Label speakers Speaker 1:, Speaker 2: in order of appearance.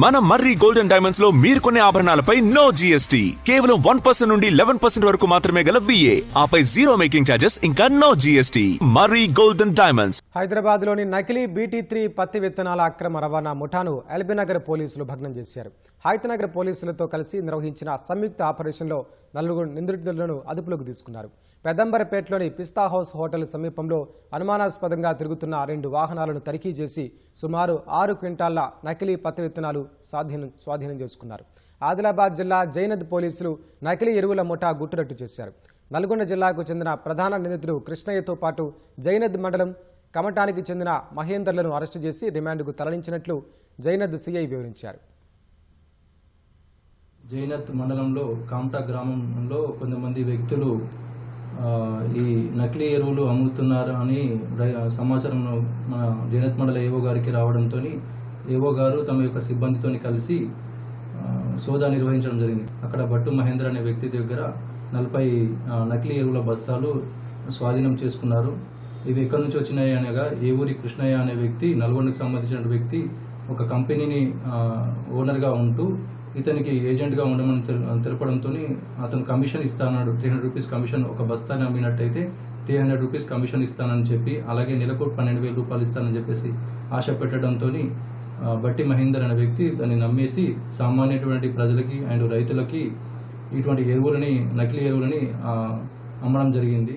Speaker 1: మన మర్రి golden diamonds లో మీరు కొనే ఆభరణాలపై నో జీఎస్టీ, కేవలం 1% నుండి 11% వరకు మాత్రమే గల VA, ఆపై జీరో మేకింగ్ ఛార్జెస్ ఇంకా నో జీఎస్టీ. మర్రి గోల్డెన్ డైమండ్స్.
Speaker 2: హైదరాబాద్ లోని నకిలీ BT3 పత్తి విత్తనాల అక్రమ రవాణా ముఠాను ఎల్బీనగర్ పోలీసులు భగ్నం చేశారు. హైతనగర్ పోలీసులతో కలిసి నిర్వహించిన సంయుక్త ఆపరేషన్లో 4 నిందితులను అదుపులోకి తీసుకున్నారు. పెదంబరపేటలోని పిస్తా హౌస్ హోటల్ సమీపంలో అనుమానాస్పదంగా తిరుగుతున్న 2 వాహనాలను తనిఖీ చేసి సుమారు 6 క్వింటాళ్ల నకిలీ పత్తి విత్తనాలు స్వాధీనం చేసుకున్నారు. ఆదిలాబాద్ జిల్లా జైనద్ పోలీసులు నకిలీ ఎరువుల ముఠా గుట్టురట్టు చేశారు. నల్గొండ జిల్లాకు చెందిన ప్రధాన నిందితుడు కృష్ణయ్యతో పాటు జైనద్ మండలం కమటానికి చెందిన మహేందర్లను అరెస్టు చేసి రిమాండ్కు తరలించినట్లు జైనద్ సిఐ వివరించారు.
Speaker 3: జైనత్ మండలంలో కామటా గ్రామంలో కొంతమంది వ్యక్తులు ఈ నకిలీ ఎరువులు అమ్ముతున్నారు అని సమాచారం మన జైనత్ మండల ఏవో గారికి రావడంతో ఏవో గారు తమ యొక్క సిబ్బందితో కలిసి సోదా నిర్వహించడం జరిగింది. అక్కడ భట్టు మహేందర్ అనే వ్యక్తి దగ్గర 40 నకిలీ ఎరువుల బస్తాలు స్వాధీనం చేసుకున్నారు. ఇవి ఎక్కడి నుంచి వచ్చినాయి అనగా ఏవూరి కృష్ణయ్య అనే వ్యక్తి, నల్గొండకు సంబంధించిన వ్యక్తి, ఒక కంపెనీని ఓనర్గా ఉంటూ ఇతనికి ఏజెంట్గా ఉండమని తెలపడంతో అతను కమిషన్ ఇస్తానన్నాడు. 300 రూపీస్ కమిషన్, ఒక బస్తాని అమ్మినట్టయితే 300 రూపీస్ కమిషన్ ఇస్తానని చెప్పి, అలాగే నెలకు 12,000 రూపాయలు ఇస్తానని చెప్పేసి ఆశ పెట్టడంతో బట్టి మహేందర్ అనే వ్యక్తి దాన్ని నమ్మేసి సామాన్యటువంటి ప్రజలకి అండ్ రైతులకి ఇటువంటి ఎరువులని, నకిలీ ఎరువులని అమ్మడం జరిగింది.